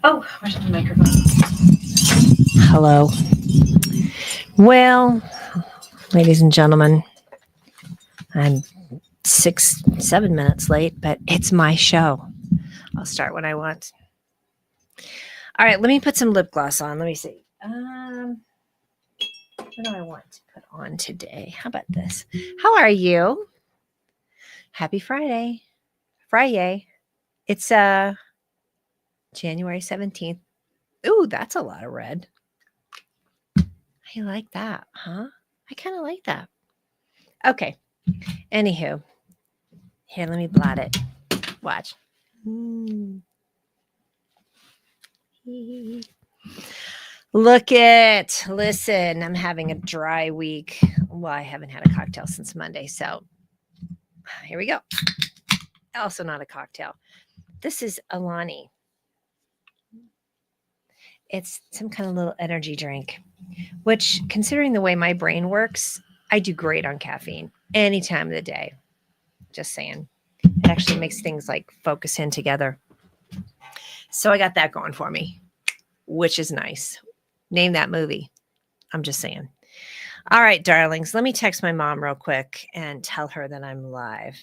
Oh, where's my microphone? Hello. Well, ladies and gentlemen, I'm 7 minutes late, but it's my show. I'll start when I want. All right, let me put some lip gloss on. Let me see. What do I want to put on today? How about this? How are you? Happy Friday. Friday. It's January 17th. Ooh, that's a lot of red. I like that, huh? I kind of like that. Okay. Anywho, here, let me blot it. Watch. Look it. Listen, I'm having a dry week. Well, I haven't had a cocktail since Monday. So here we go. Also, not a cocktail. This is Alani. It's some kind of little energy drink, which, considering the way my brain works, I do great on caffeine any time of the day. Just saying. It actually makes things like focus in together. So I got that going for me, which is nice. Name that movie. I'm just saying. All right, darlings, let me text my mom real quick and tell her that I'm live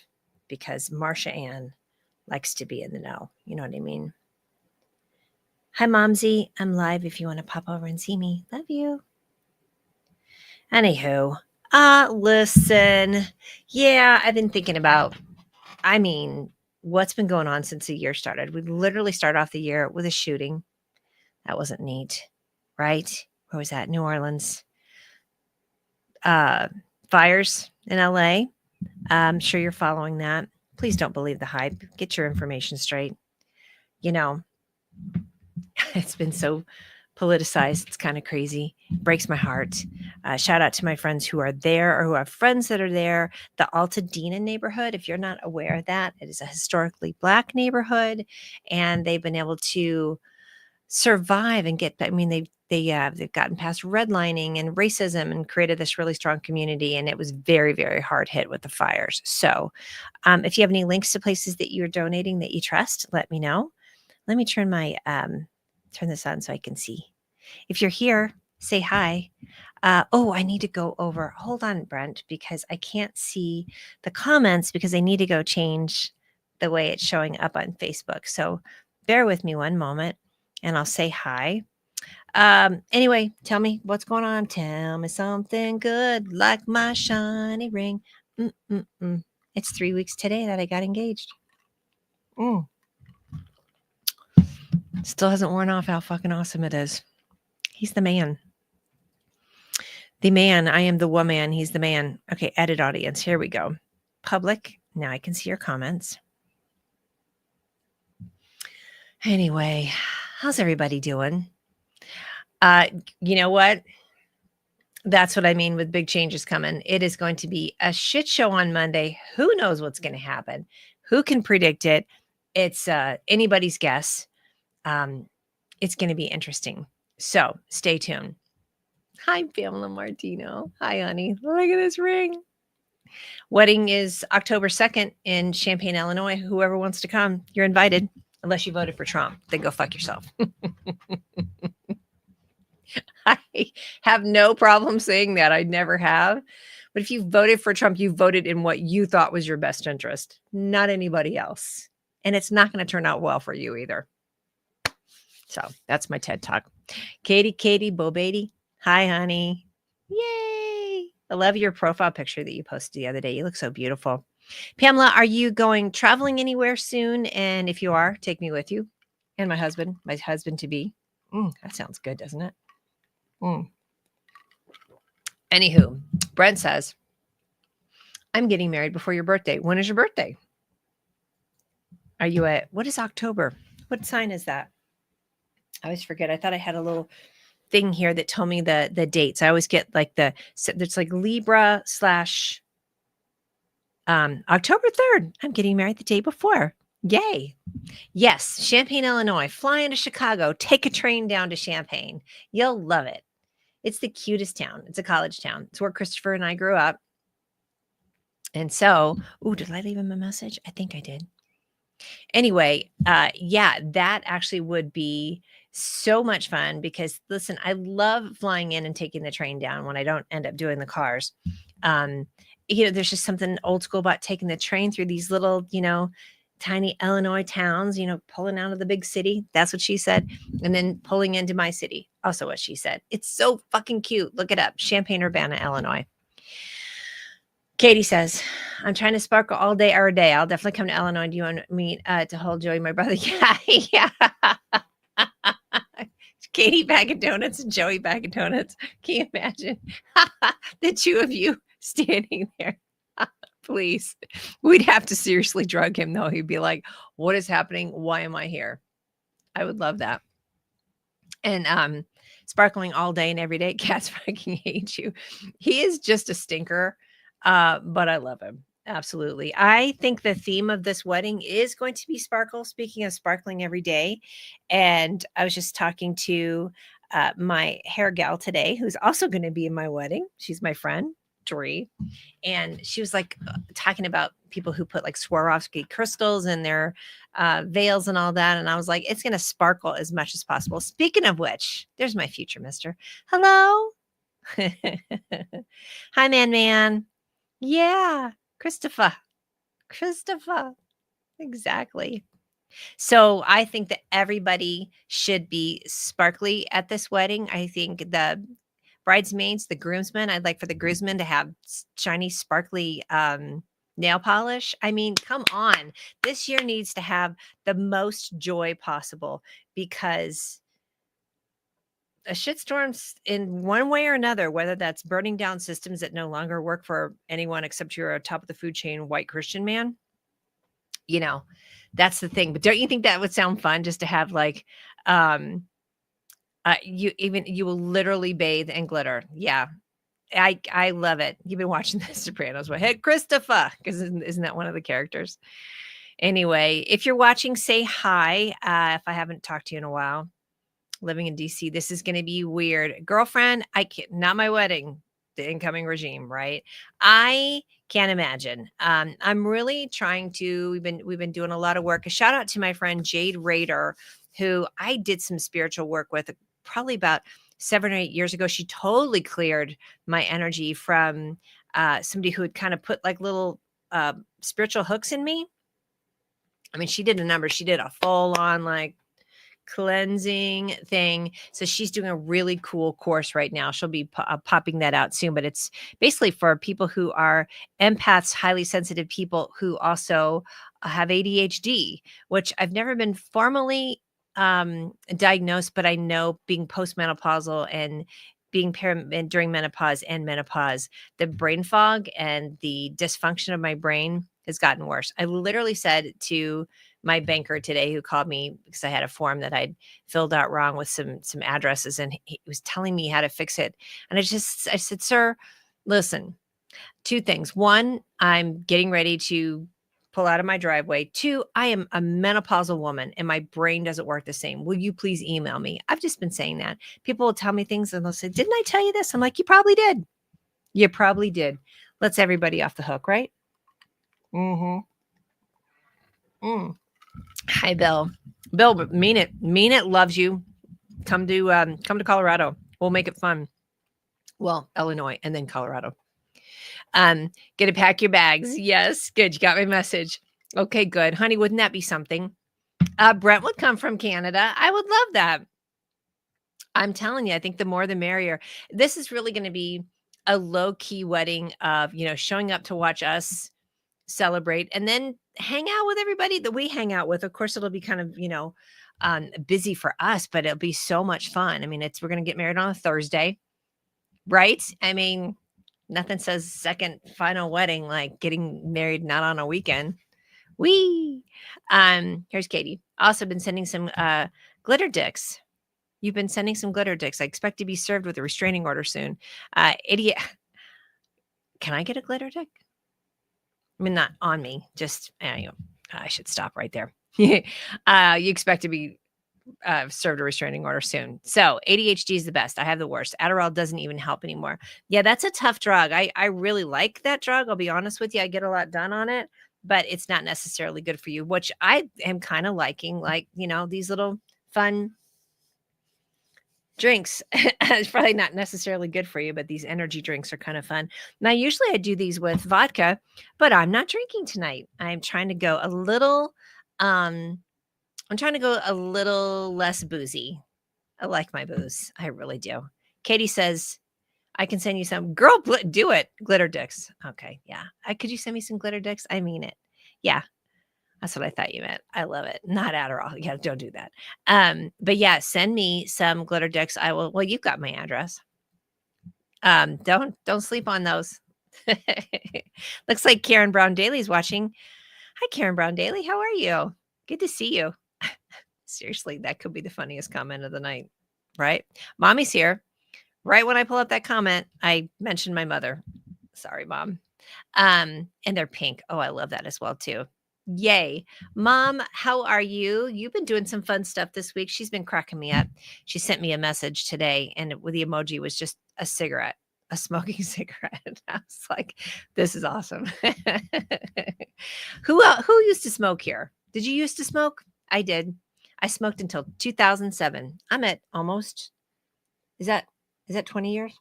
because Marsha Ann likes to be in the know. You know what I mean? Hi, Momsy. I'm live if you want to pop over and see me. Love you. Anywho, listen. Yeah, I've been thinking about, what's been going on since the year started. We literally started off the year with a shooting. That wasn't neat, right? Where was that? New Orleans. Fires in LA. I'm sure you're following that. Please don't believe the hype. Get your information straight. You know, it's been so politicized. It's kind of crazy. It breaks my heart. Shout out to my friends who are there or who have friends that are there. The Altadena neighborhood, if you're not aware of that, it is a historically Black neighborhood, and they've been able to survive and get. I mean, they've gotten past redlining and racism and created this really strong community. And it was very, very hard hit with the fires. So, if you have any links to places that you're donating that you trust, let me know. Let me turn this on so I can see. If you're here, say hi. I need to go over. Hold on, Brent, because I can't see the comments because I need to go change the way it's showing up on Facebook. So bear with me one moment and I'll say hi. Anyway, tell me what's going on. Tell me something good, like my shiny ring. Mm-mm-mm. It's 3 weeks today that I got engaged. Still hasn't worn off how fucking awesome it is. He's the man. The man. I am the woman. He's the man. Okay, edit audience. Here we go. Public. Now I can see your comments. Anyway, how's everybody doing? You know what? That's what I mean with big changes coming. It is going to be a shit show on Monday. Who knows what's going to happen? Who can predict it? It's anybody's guess. It's going to be interesting. So stay tuned. Hi, Pamela Martino. Hi, honey. Look at this ring. Wedding is October 2nd in Champaign, Illinois. Whoever wants to come, you're invited. Unless you voted for Trump, then go fuck yourself. I have no problem saying that. I never have. But if you voted for Trump, you voted in what you thought was your best interest, not anybody else. And it's not going to turn out well for you either. So that's my TED Talk. Katie, Bo Beatty. Hi, honey. Yay. I love your profile picture that you posted the other day. You look so beautiful. Pamela, are you going traveling anywhere soon? And if you are, take me with you. And my husband to be. That sounds good, doesn't it? Anywho, Brent says, I'm getting married before your birthday. When is your birthday? Are you what is October? What sign is that? I always forget. I thought I had a little thing here that told me the dates. I always get like it's like Libra / October 3rd. I'm getting married the day before. Yay. Yes, Champaign, Illinois. Fly into Chicago. Take a train down to Champaign. You'll love it. It's the cutest town. It's a college town. It's where Christopher and I grew up. And so, did I leave him a message? I think I did. Anyway, yeah, that actually would be so much fun because listen, I love flying in and taking the train down when I don't end up doing the cars. Um, there's just something old school about taking the train through these little, tiny Illinois towns, pulling out of the big city. That's what she said. And then pulling into my city. Also what she said. It's so fucking cute. Look it up. Champaign-Urbana, Illinois. Katie says, I'm trying to sparkle all day, every day. I'll definitely come to Illinois. Do you want me to hold Joey, my brother? Yeah, yeah. Katie bag of donuts and Joey bag of donuts. Can you imagine the two of you standing there? Please. We'd have to seriously drug him, though. He'd be like, what is happening? Why am I here? I would love that. And sparkling all day and every day. Cats fucking hate you. He is just a stinker, but I love him. Absolutely. I think the theme of this wedding is going to be sparkle. Speaking of sparkling every day. And I was just talking to my hair gal today, who's also going to be in my wedding. She's my friend, Doree. And she was like talking about people who put like Swarovski crystals in their veils and all that. And I was like, it's going to sparkle as much as possible. Speaking of which, there's my future mister. Hello. Hi, man. Yeah. Christopher. Exactly. So I think that everybody should be sparkly at this wedding. I think the bridesmaids, the groomsmen, I'd like for the groomsmen to have shiny, sparkly nail polish. I mean, come on. This year needs to have the most joy possible because a shitstorm's in one way or another, whether that's burning down systems that no longer work for anyone except you're a top of the food chain white Christian man. That's the thing. But don't you think that would sound fun just to have like you will literally bathe in glitter. Yeah. I love it. You've been watching The Sopranos. Well, hey, Christopher, because isn't that one of the characters? Anyway, if you're watching, say hi. If I haven't talked to you in a while, living in DC, this is going to be weird. Girlfriend, I can't, not my wedding, the incoming regime, right? I can't imagine. I'm really trying to, we've been doing a lot of work. A shout out to my friend Jade Rader, who I did some spiritual work with probably about 7 or 8 years ago. She totally cleared my energy from somebody who had kind of put like little spiritual hooks in me. I mean, she did a number. She did a full on like cleansing thing. So she's doing a really cool course right now. She'll be popping that out soon, but it's basically for people who are empaths, highly sensitive people who also have ADHD, which I've never been formally diagnosed, but I know being postmenopausal and being during menopause and menopause, the brain fog and the dysfunction of my brain has gotten worse. I literally said to my banker today, who called me because I had a form that I'd filled out wrong with some addresses, and he was telling me how to fix it. And I said, sir, listen, 2 things. 1, I'm getting ready to pull out of my driveway. 2, I am a menopausal woman and my brain doesn't work the same. Will you please email me? I've just been saying that. People will tell me things and they'll say, didn't I tell you this? I'm like, you probably did. You probably did. Let's everybody off the hook, right? Mm-hmm. Hi, Bill. Bill, mean it. Mean it. Loves you. Come to Colorado. We'll make it fun. Well, Illinois and then Colorado. Get to pack your bags. Yes, good. You got my message. Okay, good, honey. Wouldn't that be something? Brent would come from Canada. I would love that. I'm telling you, I think the more the merrier. This is really going to be a low key wedding of showing up to watch us celebrate and then hang out with everybody that we hang out with. Of course, it'll be kind of busy for us, but it'll be so much fun. I mean, we're going to get married on a Thursday, right? I mean, nothing says second final wedding like getting married not on a weekend. Here's Katie. Also been sending some glitter dicks. You've been sending some glitter dicks. I expect to be served with a restraining order soon. Idiot. Can I get a glitter dick? I mean, not on me, just, I should stop right there. You expect to be served a restraining order soon. So ADHD is the best. I have the worst. Adderall doesn't even help anymore. Yeah, that's a tough drug. I really like that drug. I'll be honest with you. I get a lot done on it, but it's not necessarily good for you, which I am kind of liking, like, these little fun drinks. It's probably not necessarily good for you, but these energy drinks are kind of fun. Now, usually I do these with vodka, but I'm not drinking tonight. I'm trying to go a little, less boozy. I like my booze. I really do. Katie says, I can send you some. Girl, do it. Glitter dicks. Okay. Yeah. Could you send me some glitter dicks? I mean it. Yeah. That's what I thought you meant. I love it. Not Adderall. Yeah, don't do that. But yeah, send me some glitter dicks. I will. Well, you've got my address. Don't sleep on those. Looks like Karen Brown Daly's watching. Hi, Karen Brown Daly. How are you? Good to see you. Seriously, that could be the funniest comment of the night, right? Mommy's here. Right when I pull up that comment, I mentioned my mother. Sorry, Mom. And they're pink. Oh, I love that as well, too. Yay. Mom, how are you? You've been doing some fun stuff this week. She's been cracking me up. She sent me a message today, and with the emoji was just a cigarette, a smoking cigarette. I was like, this is awesome. Who used to smoke here? Did you used to smoke? I did. I smoked until 2007. I'm at almost, is that 20 years?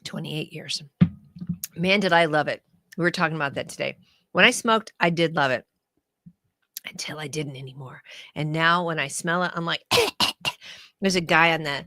28 years. Man, did I love it. We were talking about that today. When I smoked, I did love it until I didn't anymore. And now when I smell it, I'm like, there's a guy on the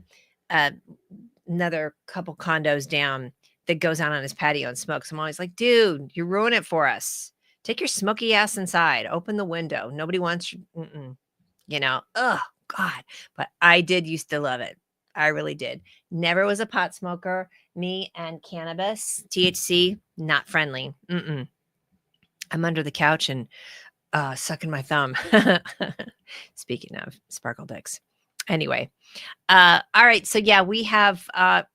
another couple condos down that goes out on his patio and smokes. I'm always like, dude, you ruin it for us. Take your smoky ass inside. Open the window. Nobody wants you. Oh, God. But I did used to love it. I really did. Never was a pot smoker. Me and cannabis, THC, not friendly. I'm under the couch and sucking my thumb. Speaking of sparkle dicks. Anyway. All right. So yeah, we have, I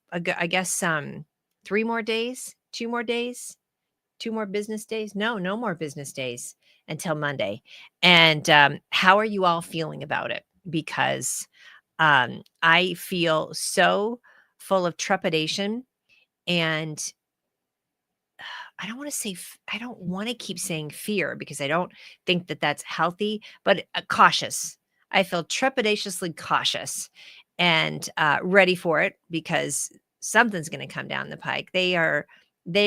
guess, 3 more days, 2 more days, 2 more business days. No more business days until Monday. And how are you all feeling about it? Because I feel so full of trepidation, and I don't want to keep saying fear because I don't think that that's healthy, but cautious. I feel trepidatiously cautious and ready for it because something's going to come down the pike. They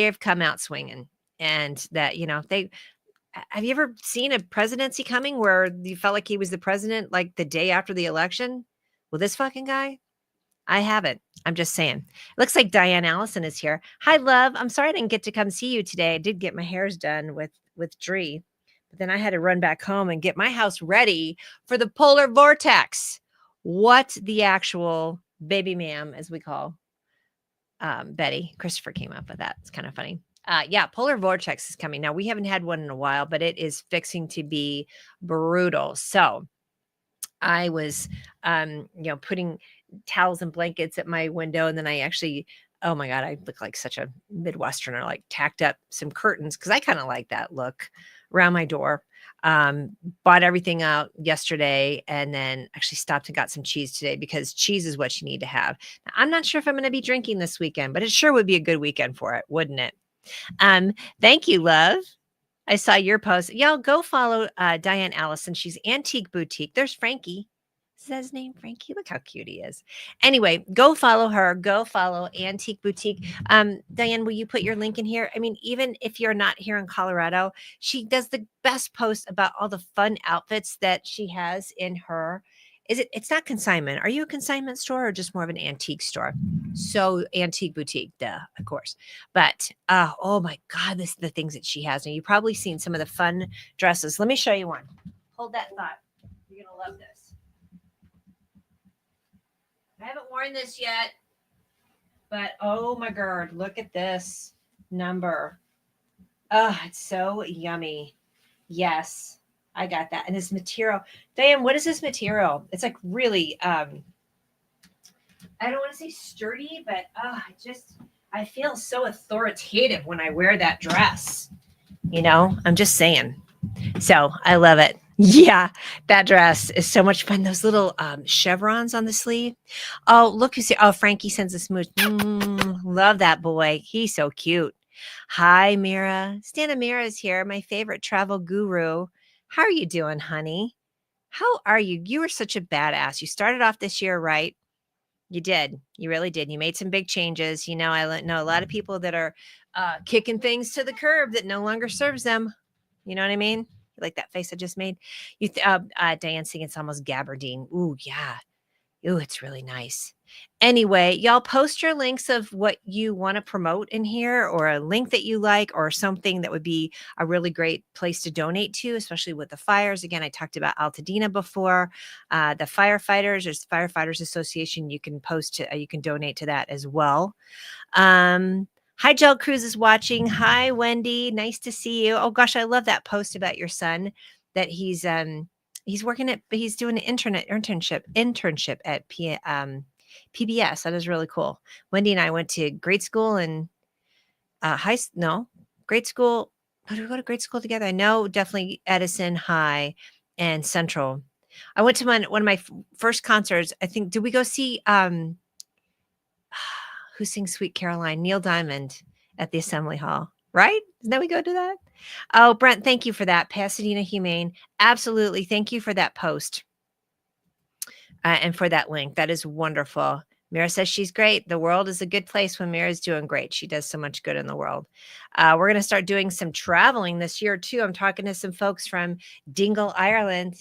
have come out swinging, and that, have you ever seen a presidency coming where you felt like he was the president like the day after the election? Well, this fucking guy, I haven't. I'm just saying. Looks like Diane Allison is here. Hi, love. I'm sorry I didn't get to come see you today. I did get my hairs done with Dree, but then I had to run back home and get my house ready for the polar vortex. What the actual baby ma'am, as we call Betty. Christopher came up with that. It's kind of funny. Yeah, polar vortex is coming. Now, we haven't had one in a while, but it is fixing to be brutal. So I was, putting towels and blankets at my window. And then I actually, oh my God, I look like such a Midwesterner, like tacked up some curtains because I kind of like that look around my door. Bought everything out yesterday and then actually stopped and got some cheese today because cheese is what you need to have. Now, I'm not sure if I'm going to be drinking this weekend, but it sure would be a good weekend for it, wouldn't it? Thank you, love. I saw your post. Y'all go follow Diane Allison. She's Antique Boutique. There's Frankie. Is that his name, Frankie? Look how cute he is. Anyway, go follow her. Go follow Antique Boutique. Diane, will you put your link in here? I mean, even if you're not here in Colorado, she does the best posts about all the fun outfits that she has in her. It's not consignment. Are you a consignment store or just more of an antique store? So Antique Boutique, duh, of course. But oh my God, this is the things that she has. And you've probably seen some of the fun dresses. Let me show you one. Hold that thought. You're gonna love this. I haven't worn this yet, but oh my God, look at this number. Oh, it's so yummy. Yes. I got that. And this material, Diane, what is this material? It's like really, I don't want to say sturdy, but I feel so authoritative when I wear that dress. I'm just saying. So I love it. Yeah, that dress is so much fun. Those little chevrons on the sleeve. Oh, look who's here. Oh, Frankie sends a smooch. Love that boy. He's so cute. Hi, Mira. Stana Mira is here, my favorite travel guru. How are you doing, honey? How are you? You were such a badass. You started off this year right. You did. You really did. You made some big changes. Know a lot of people that are kicking things to the curb that no longer serves them. You know what I mean? Like that face I just made. Dancing. It's almost gabardine. Ooh, yeah. Ooh, it's really nice. Anyway, y'all post your links of what you want to promote in here, or a link that you like, or something that would be a really great place to donate to, especially with the fires. Again, I talked about Altadena before. The firefighters, there's the Firefighters Association. You can you can donate to that as well. Hi, Gel Cruz is watching. Hi, Wendy. Nice to see you. Oh gosh, I love that post about your son that he's doing an internship at PBS. That is really cool. Wendy and I went to grade school and grade school. How did we go to grade school together? I know definitely Edison High and Central. I went to one of my first concerts. I think, did we go see who sings Sweet Caroline? Neil Diamond at the Assembly Hall, right? Then we go to that. Oh, Brent, thank you for that. Pasadena Humane. Absolutely. Thank you for that post and for that link. That is wonderful. Mira says she's great. The world is a good place when Mira's doing great. She does so much good in the world. We're going to start doing some traveling this year, too. I'm talking to some folks from Dingle, Ireland.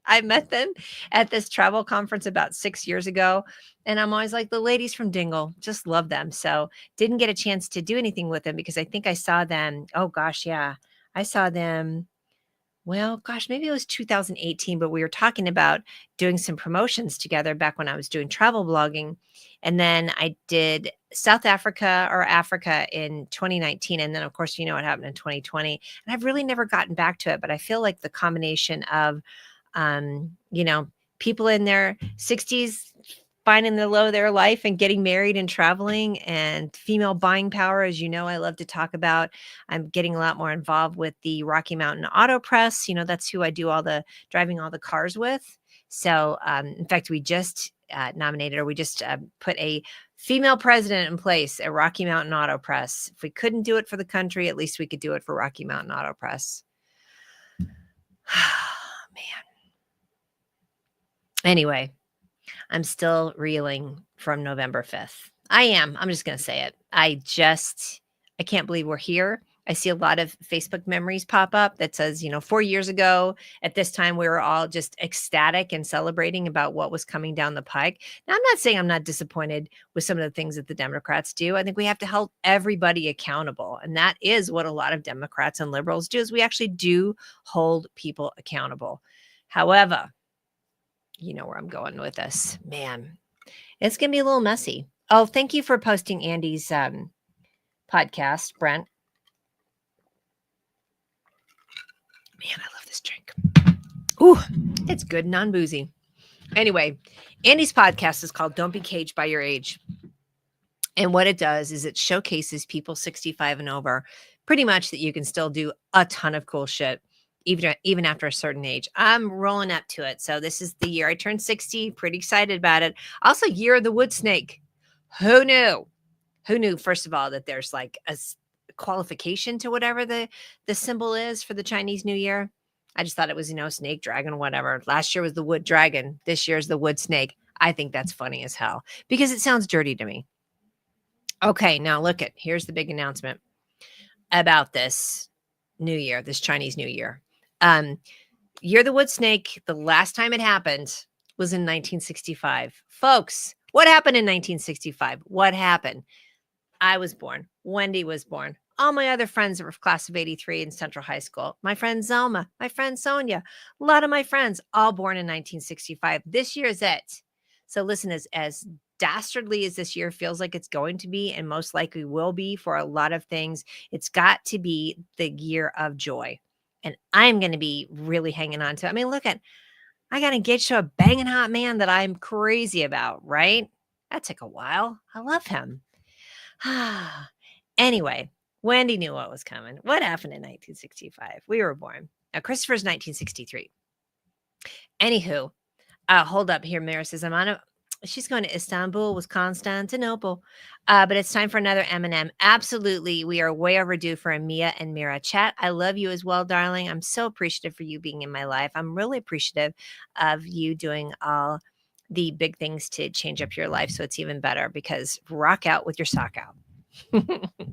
I met them at this travel conference about 6 years ago. And I'm always like, the ladies from Dingle, just love them. So didn't get a chance to do anything with them because I think I saw them. Oh, gosh, yeah. I saw them. Well, gosh, maybe it was 2018, but we were talking about doing some promotions together back when I was doing travel blogging. And then I did South Africa or Africa in 2019. And then, of course, you know what happened in 2020. And I've really never gotten back to it, but I feel like the combination of you know, people in their 60s finding the low of their life and getting married and traveling, and female buying power, as you know, I love to talk about. I'm getting a lot more involved with the Rocky Mountain Auto Press. You know, that's who I do all the driving all the cars with. So, in fact, we just we just put a female president in place at Rocky Mountain Auto Press. If we couldn't do it for the country, at least we could do it for Rocky Mountain Auto Press. Man. Anyway, I'm still reeling from November 5th. I am. I'm just going to say it. I can't believe we're here. I see a lot of Facebook memories pop up that says, 4 years ago at this time, we were all just ecstatic and celebrating about what was coming down the pike. Now, I'm not saying I'm not disappointed with some of the things that the Democrats do. I think we have to hold everybody accountable. And that is what a lot of Democrats and liberals do, is we actually do hold people accountable. However, you know where I'm going with this. Man, it's going to be a little messy. Oh, thank you for posting Andy's podcast, Brent. Man, I love this drink. Ooh, it's good, non-boozy. Anyway, Andy's podcast is called Don't Be Caged by Your Age. And what it does is it showcases people 65 and over, pretty much, that you can still do a ton of cool shit, even after a certain age. I'm rolling up to it. So this is the year I turned 60. Pretty excited about it. Also, year of the wood snake. Who knew? Who knew, first of all, that there's like a qualification to whatever the symbol is for the Chinese New Year? I just thought it was, snake, dragon, whatever. Last year was the wood dragon. This year's the wood snake. I think that's funny as hell because it sounds dirty to me. Okay, now here's the big announcement about this New Year, this Chinese New Year. Year of the Wood Snake, the last time it happened was in 1965. Folks, what happened in 1965? What happened? I was born. Wendy was born. All my other friends were class of 83 in Central High School. My friend Zelma, my friend Sonia, a lot of my friends all born in 1965. This year is it. So listen, as dastardly as this year feels like it's going to be, and most likely will be for a lot of things, it's got to be the year of joy. And I'm going to be really hanging on to it. I mean, I got engaged to a banging hot man that I'm crazy about, right? That took a while. I love him. Anyway, Wendy knew what was coming. What happened in 1965? We were born. Now, Christopher's 1963. Anywho, hold up here. Mira says, I'm on a She's going to Istanbul with Constantinople. But it's time for another M&M. Absolutely. We are way overdue for a Mia and Mira chat. I love you as well, darling. I'm so appreciative for you being in my life. I'm really appreciative of you doing all the big things to change up your life so it's even better because rock out with your sock out.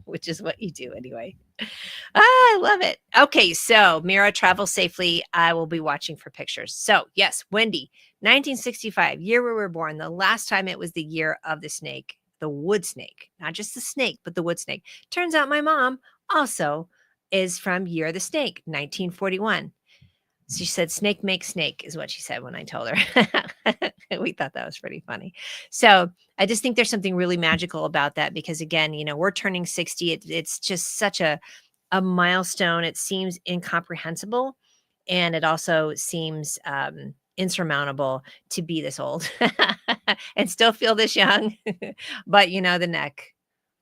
Which is what you do anyway. I love it. Okay, so Mira, travel safely. I will be watching for pictures. So, yes, Wendy, 1965, year we were born. The last time it was the year of the snake, the wood snake, not just the snake, but the wood snake. Turns out my mom also is from Year of the Snake, 1941. She said, snake makes snake, is what she said when I told her. We thought that was pretty funny. So I just think there's something really magical about that because, again, we're turning 60. It's just such a milestone. It seems incomprehensible. And it also seems insurmountable to be this old and still feel this young. But, the neck.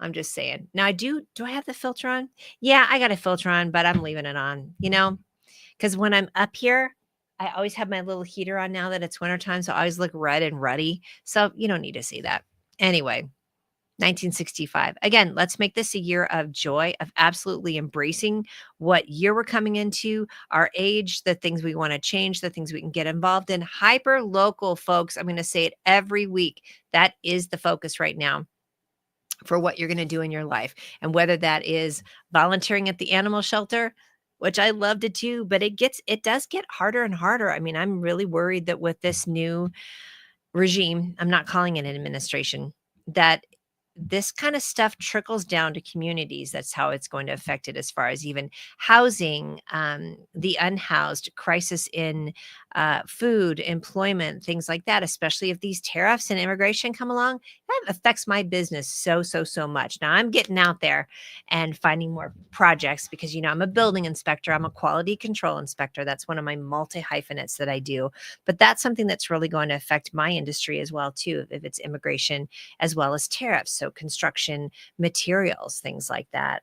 I'm just saying. Now, do I have the filter on? Yeah, I got a filter on, but I'm leaving it on, because when I'm up here, I always have my little heater on now that it's wintertime. So I always look red and ruddy. So you don't need to see that. Anyway, 1965. Again, let's make this a year of joy, of absolutely embracing what year we're coming into, our age, the things we want to change, the things we can get involved in. Hyper local, folks. I'm going to say it every week. That is the focus right now for what you're going to do in your life. And whether that is volunteering at the animal shelter, which I love to do, but it does get harder and harder. I mean, I'm really worried that with this new regime, I'm not calling it an administration, that this kind of stuff trickles down to communities. That's how it's going to affect it as far as even housing, the unhoused, crisis in food, employment, things like that, especially if these tariffs and immigration come along. That affects my business so much. Now I'm getting out there and finding more projects because, I'm a building inspector. I'm a quality control inspector. That's one of my multi hyphenates that I do. But that's something that's really going to affect my industry as well, too, if it's immigration as well as tariffs. So construction materials, things like that.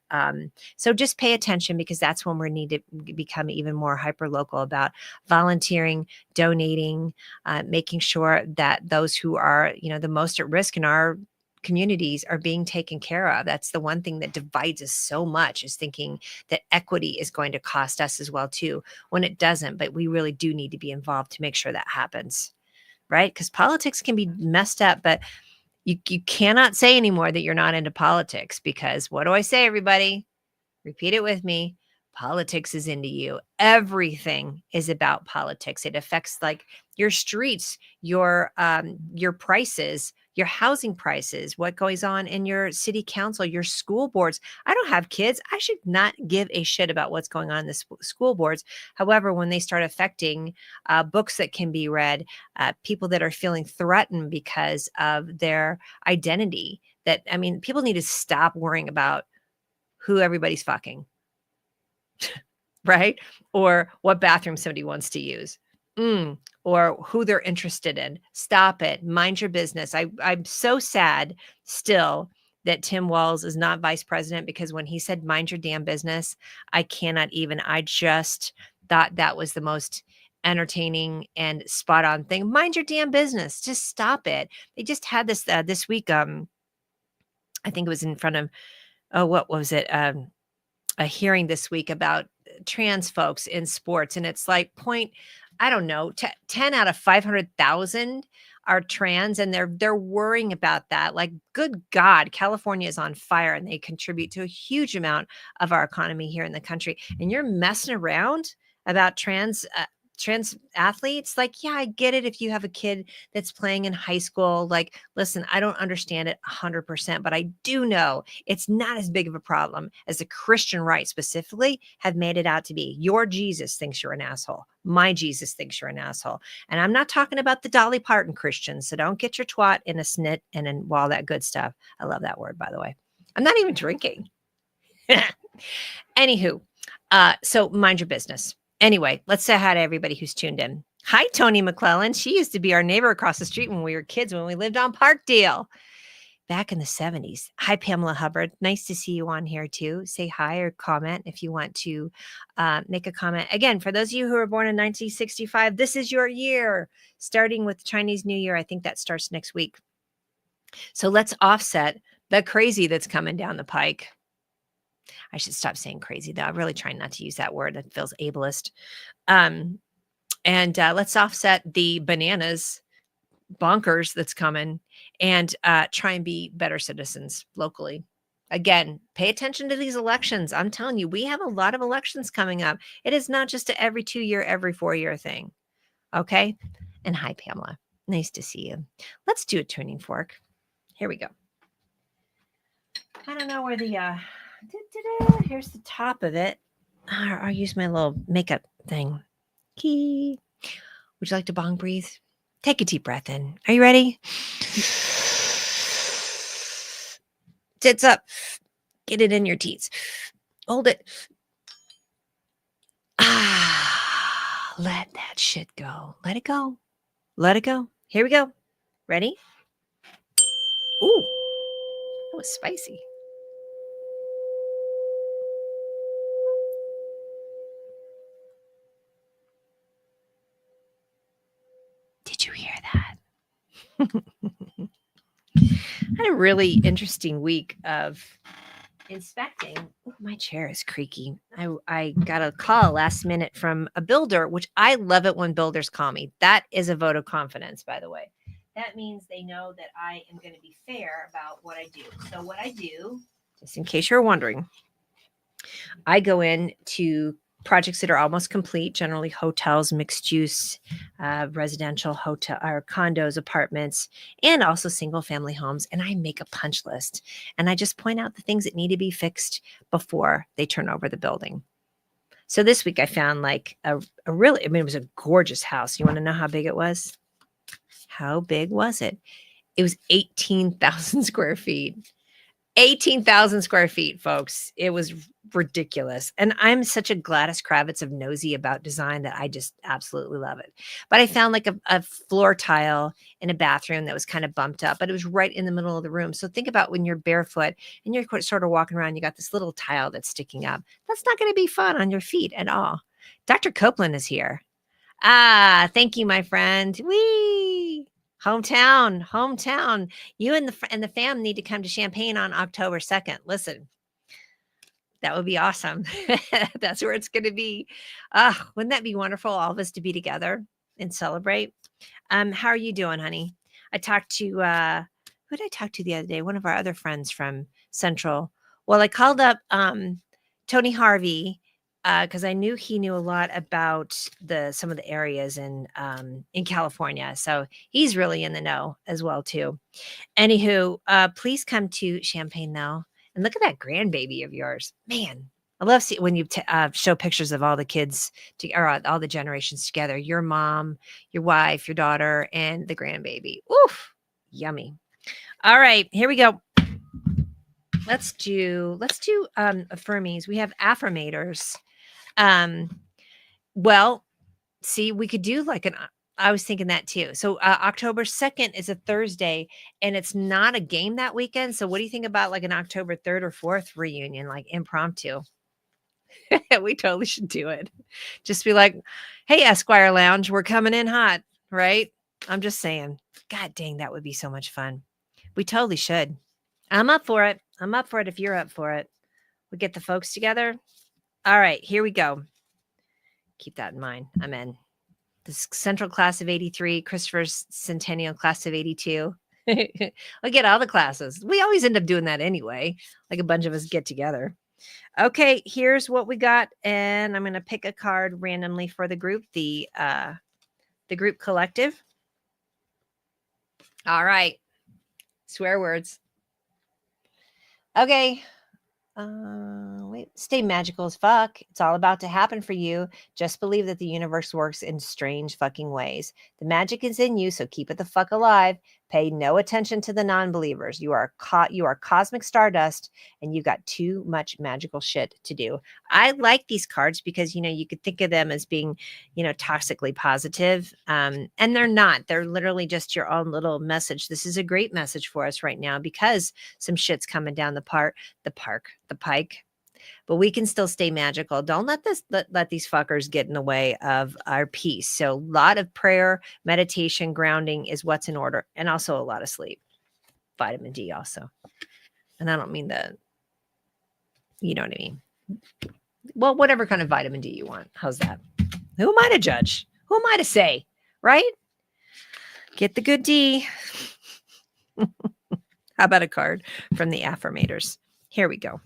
So just pay attention because that's when we need to become even more hyper local about volunteering, donating, making sure that those who are, the most at risk in our communities are being taken care of. That's the one thing that divides us so much, is thinking that equity is going to cost us as well too, when it doesn't. But we really do need to be involved to make sure that happens, right? Because politics can be messed up, but you cannot say anymore that you're not into politics, because what do I say, everybody? Repeat it with me. Politics is into you. Everything is about politics. It affects like your streets, your prices, your housing prices, what goes on in your city council, your school boards. I don't have kids. I should not give a shit about what's going on in the school boards. However, when they start affecting books that can be read, people that are feeling threatened because of their identity, people need to stop worrying about who everybody's fucking, right? Or what bathroom somebody wants to use, or who they're interested in. Stop it. Mind your business. I'm so sad still that Tim Walz is not vice president, because when he said, mind your damn business, I cannot even. I just thought that was the most entertaining and spot on thing. Mind your damn business. Just stop it. They just had this this week. I think it was in front of, what was it? A hearing this week about trans folks in sports, and it's like I don't know, 10 out of 500,000 are trans, and they're worrying about that. Like, good God, California is on fire, and they contribute to a huge amount of our economy here in the country. And you're messing around about trans athletes. Like, yeah, I get it if you have a kid that's playing in high school. Like, listen, I don't understand it 100%, but I do know it's not as big of a problem as the Christian right specifically have made it out to be. Your Jesus thinks you're an asshole. My Jesus thinks you're an asshole. And I'm not talking about the Dolly Parton Christians. So don't get your twat in a snit and in all that good stuff. I love that word, by the way. I'm not even drinking. Anywho, so mind your business. Anyway, let's say hi to everybody who's tuned in. Hi, Tony McClellan. She used to be our neighbor across the street when we were kids, when we lived on Parkdale. back in the 70s. Hi, Pamela Hubbard. Nice to see you on here too. Say hi or comment if you want to make a comment. Again, for those of you who were born in 1965, this is your year, starting with Chinese New Year. I think that starts next week. So let's offset the crazy that's coming down the pike. I should stop saying crazy, though. I'm really trying not to use that word. It feels ableist. And let's offset the bananas bonkers that's coming and try and be better citizens locally. Again, pay attention to these elections. I'm telling you, we have a lot of elections coming up. It is not just a every 2 year, every 4 year thing. Okay. And hi, Pamela. Nice to see you. Let's do a tuning fork. Here we go. I don't know where the here's the top of it. I'll use my little makeup thing. Key. Would you like to bong breathe? Take a deep breath in. Are you ready? Tits up. Get it in your teeth. Hold it. Let that shit go. Let it go. Let it go. Here we go. Ready? Ooh, that was spicy. Did you hear that? I had a really interesting week of inspecting. Ooh, my chair is creaky. I got a call last minute from a builder, which I love it when builders call me. That is a vote of confidence, by the way. That means they know that I am going to be fair about what I do. So what I do, just in case you're wondering, I go in to projects that are almost complete, generally hotels, mixed use, residential hotel or condos, apartments, and also single family homes. And I make a punch list and I just point out the things that need to be fixed before they turn over the building. So this week I found like a really, I mean, it was a gorgeous house. You want to know how big it was? How big was it? It was 18,000 square feet. 18,000 square feet, folks. It was ridiculous. And I'm such a Gladys Kravitz of nosy about design that I just absolutely love it. But I found like a floor tile in a bathroom that was kind of bumped up, but it was right in the middle of the room. So think about when you're barefoot and you're sort of walking around, you got this little tile that's sticking up. That's not going to be fun on your feet at all. Dr. Copeland is here. Thank you, my friend. Whee! Hometown. You and the fam need to come to Champaign on October 2nd. Listen, that would be awesome. That's where it's going to be. Wouldn't that be wonderful? All of us to be together and celebrate. How are you doing, honey? I talked to who did I talk to the other day? One of our other friends from Central. Well, I called up Tony Harvey because I knew he knew a lot about some of the areas in California. So he's really in the know as well too. Anywho, please come to Champaign though, and look at that grandbaby of yours, man. I love when you show pictures of all the kids or all the generations together. Your mom, your wife, your daughter, and the grandbaby. Oof, yummy. All right, here we go. Let's do affirmies. We have affirmators. Well, see, we could do like I was thinking that too. So October 2nd is a Thursday and it's not a game that weekend. So what do you think about like an October 3rd or 4th reunion, like impromptu? We totally should do it. Just be like, hey, Esquire Lounge, we're coming in hot, right? I'm just saying, God dang, that would be so much fun. We totally should. I'm up for it. I'm up for it if you're up for it. We get the folks together. All right, here we go. Keep that in mind. I'm in. The Central class of 83, Christopher's Centennial class of 82. I'll get all the classes. We always end up doing that anyway. Like a bunch of us get together. Okay, here's what we got. And I'm going to pick a card randomly for the group, the group collective. All right. Swear words. Okay. Wait, stay magical as fuck. It's all about to happen for you. Just believe that the universe works in strange fucking ways. The magic is in you, so keep it the fuck alive. Pay no attention to the non-believers. You are cosmic stardust, and you got too much magical shit to do. I like these cards because, you could think of them as being, toxically positive. And they're not. They're literally just your own little message. This is a great message for us right now because some shit's coming down the pike. But we can still stay magical. Don't let these fuckers get in the way of our peace. So a lot of prayer, meditation, grounding is what's in order, and also a lot of sleep. Vitamin D also. And I don't mean you know what I mean. Well, whatever kind of vitamin D you want. How's that? Who am I to judge? Who am I to say? Right? Get the good D. How about a card from the affirmators? Here we go.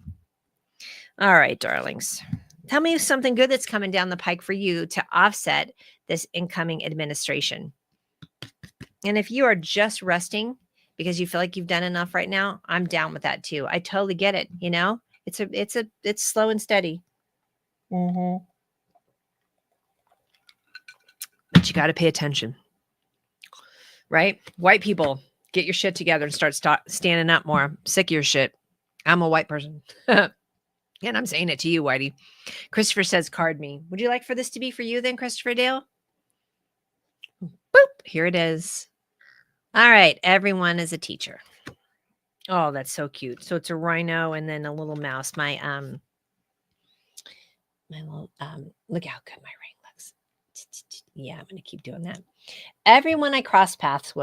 All right, darlings. Tell me something good that's coming down the pike for you to offset this incoming administration. And if you are just resting because you feel like you've done enough right now, I'm down with that too. I totally get it. It's slow and steady. But you got to pay attention, right? White people, get your shit together and start standing up more. I'm sick of your shit. I'm a white person. And I'm saying it to you, Whitey. Christopher says, card me. Would you like for this to be for you then, Christopher Dale? Boop. Here it is. All right. Everyone is a teacher. Oh, that's so cute. So it's a rhino and then a little mouse. My little, look how good my ring looks. Yeah, I'm going to keep doing that. Everyone I cross paths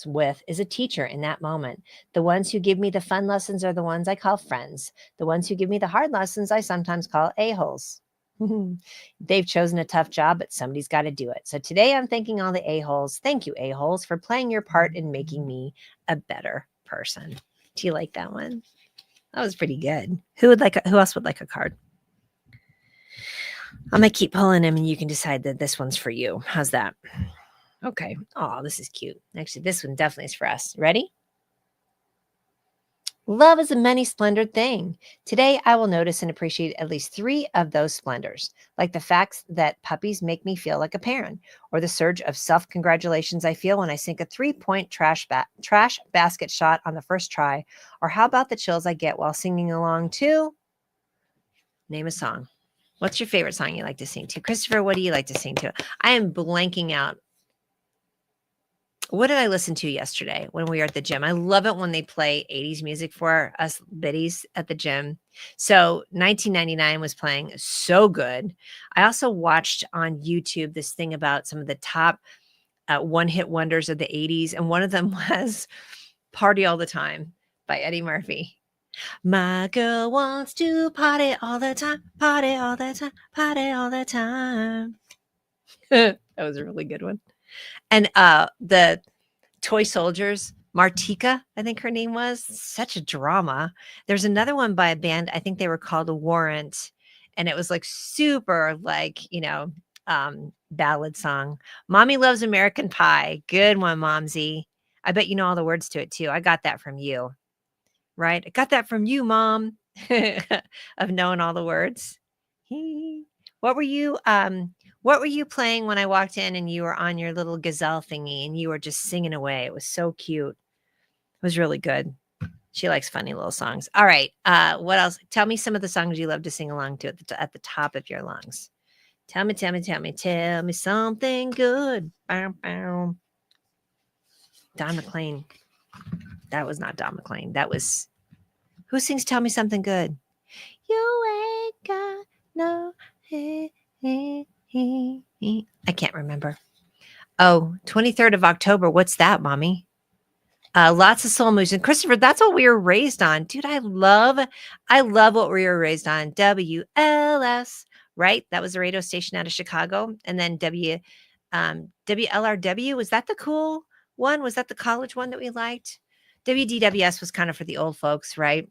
with is a teacher in that moment. The ones who give me the fun lessons are the ones I call friends. The ones who give me the hard lessons I sometimes call a-holes. They've chosen a tough job, but somebody's got to do it. So today I'm thanking all the a-holes. Thank you, a-holes, for playing your part in making me a better person. Do you like that one? That was pretty good. Who else would like a card? I'm going to keep pulling them and you can decide that this one's for you. How's that? Okay. Oh, this is cute. Actually, this one definitely is for us. Ready? Love is a many-splendored thing. Today, I will notice and appreciate at least 3 of those splendors, like the facts that puppies make me feel like a parent, or the surge of self-congratulations I feel when I sink a 3-point trash basket shot on the first try, or how about the chills I get while singing along to? Name a song. What's your favorite song you like to sing to? Christopher, what do you like to sing to? I am blanking out. What did I listen to yesterday when we were at the gym? I love it when they play 80s music for us biddies at the gym. So 1999 was playing so good. I also watched on YouTube this thing about some of the top one-hit wonders of the 80s. And one of them was Party All the Time by Eddie Murphy. My girl wants to party all the time, party all the time, party all the time. That was a really good one. And the Toy Soldiers, Martika, I think her name was, such a drama. There's another one by a band, I think they were called Warrant, and it was like super ballad song. Mommy Loves American Pie. Good one, Momsy. I bet you know all the words to it too. I got that from you, right? I got that from you, Mom, of knowing all the words. What were you playing when I walked in and you were on your little gazelle thingy and you were just singing away? It was so cute. It was really good. She likes funny little songs. All right. What else? Tell me some of the songs you love to sing along to at the top of your lungs. Tell me something good. Bow, bow. Don McLean. That was not Don McLean. That was, who sings Tell Me Something Good? You ain't got no... I can't remember. Oh, 23rd of October. What's that, Mommy? Lots of soul music. Christopher, that's what we were raised on. Dude, I love what we were raised on. WLS, right? That was the radio station out of Chicago. And then WLRW, was that the cool one? Was that the college one that we liked? WDWS was kind of for the old folks, right?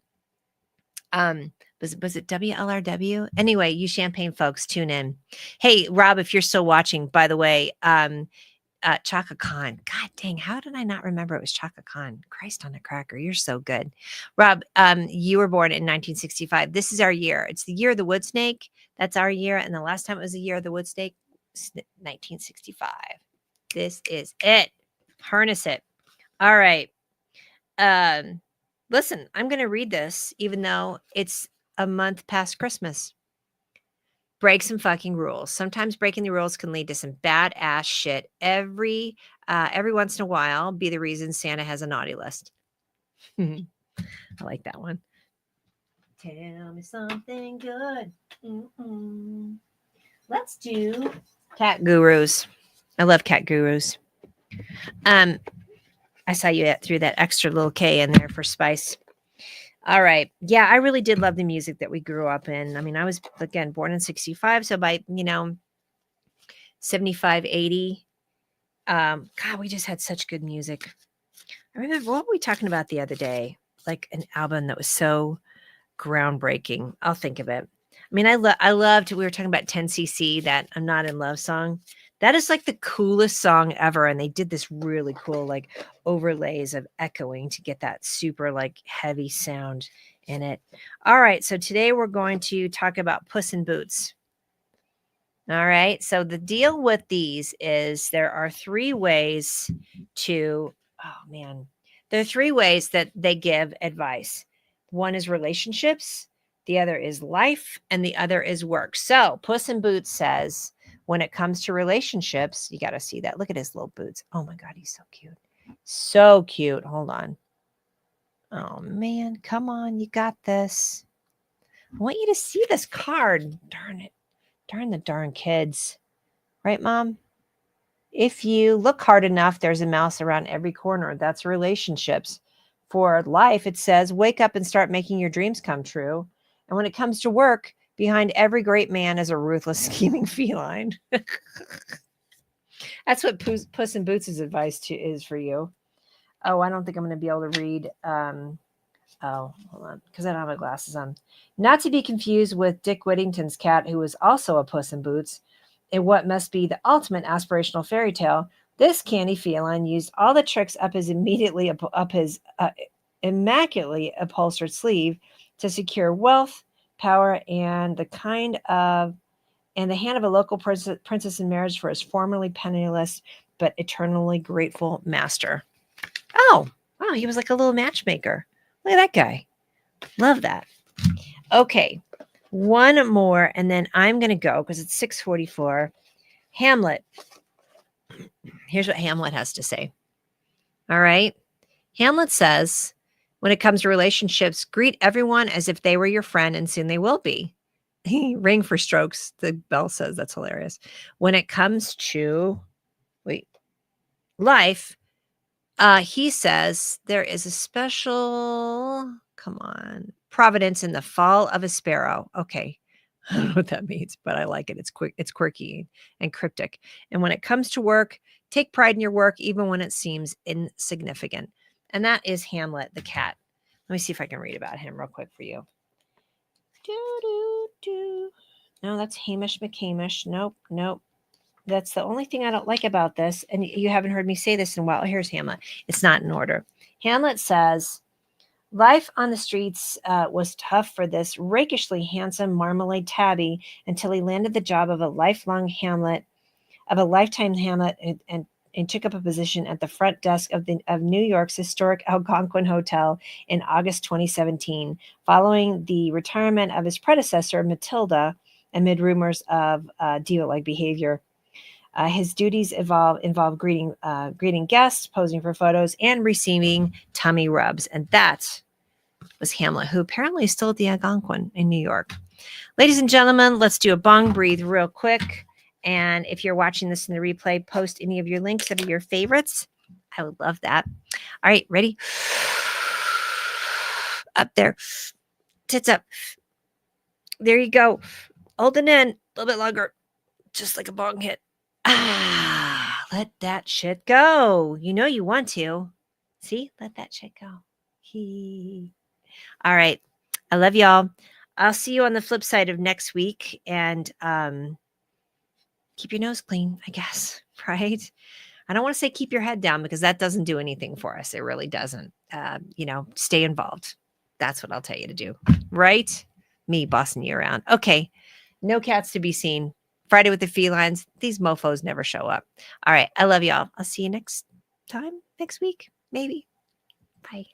Was it WLRW? Anyway, you Champagne folks, tune in. Hey, Rob, if you're still watching, by the way, Chaka Khan. God dang, how did I not remember it was Chaka Khan? Christ on a cracker, you're so good. Rob, you were born in 1965. This is our year. It's the year of the wood snake. That's our year. And the last time it was the year of the wood snake, 1965. This is it. Harness it. All right. Um, Listen, I'm going to read this, even though it's a month past Christmas. Break some fucking rules. Sometimes breaking the rules can lead to some badass shit. Every once in a while, be the reason Santa has a naughty list. I like that one. Tell me something good. Mm-mm. Let's do cat gurus. I love cat gurus. Um, I saw you threw that extra little K in there for spice. All right. Yeah, I really did love the music that we grew up in. I mean, I was, again, born in 65. So by, 75, 80, God, we just had such good music. I remember, what were we talking about the other day? Like an album that was so groundbreaking. I'll think of it. I mean, I loved, we were talking about 10cc, that I'm Not in Love song. That is like the coolest song ever. And they did this really cool, like, overlays of echoing to get that super, like, heavy sound in it. All right. So today we're going to talk about Puss in Boots. All right. So the deal with these is there are three ways to, oh man, there are three ways that they give advice. One is relationships, the other is life, and the other is work. So Puss in Boots says, when it comes to relationships, you got to see that. Look at his little boots. Oh my God, he's so cute. So cute. Hold on. Oh man, come on. You got this. I want you to see this card. Darn it. Darn the darn kids. Right, Mom? If you look hard enough, there's a mouse around every corner. That's relationships. For life, it says, wake up and start making your dreams come true. And when it comes to work, behind every great man is a ruthless, scheming feline. That's what Puss in Boots' advice is for you. Oh, I don't think I'm going to be able to read. Oh, hold on, because I don't have my glasses on. Not to be confused with Dick Whittington's cat, who was also a Puss in Boots. In what must be the ultimate aspirational fairy tale, this candy feline used all the tricks up his immaculately upholstered sleeve to secure wealth, power, and the hand of a local princess in marriage for his formerly penniless but eternally grateful master. Oh, wow, he was like a little matchmaker. Look at that guy. Love that. Okay, one more, and then I'm going to go because it's 6:44. Hamlet. Here's what Hamlet has to say. All right. Hamlet says, when it comes to relationships, greet everyone as if they were your friend, and soon they will be. Ring for strokes, the bell says. That's hilarious. When it comes to life, he says there is a special, come on, providence in the fall of a sparrow. Okay. I don't know what that means, but I like it. It's quirky and cryptic. And when it comes to work, take pride in your work, even when it seems insignificant. And that is Hamlet, the cat. Let me see if I can read about him real quick for you. Do, do, do. No, that's Hamish McHamish. Nope. That's the only thing I don't like about this. And you haven't heard me say this in a while. Here's Hamlet. It's not in order. Hamlet says, life on the streets was tough for this rakishly handsome marmalade tabby until he landed the job of a lifetime Hamlet, and took up a position at the front desk of New York's historic Algonquin Hotel in August 2017, following the retirement of his predecessor, Matilda, amid rumors of diva-like behavior. His duties involve greeting guests, posing for photos, and receiving tummy rubs. And that was Hamlet, who apparently is still at the Algonquin in New York. Ladies and gentlemen, let's do a bong breathe real quick. And if you're watching this in the replay, post any of your links that are your favorites. I would love that. All right, ready? Up there. Tits up. There you go. Hold it in a little bit longer. Just like a bong hit. Let that shit go. You know you want to. See? Let that shit go. All right. I love y'all. I'll see you on the flip side of next week. And keep your nose clean, I guess. Right? I don't want to say keep your head down because that doesn't do anything for us. It really doesn't. Stay involved. That's what I'll tell you to do. Right? Me bossing you around. Okay. No cats to be seen. Friday with the felines. These mofos never show up. All right. I love y'all. I'll see you next week. Maybe. Bye.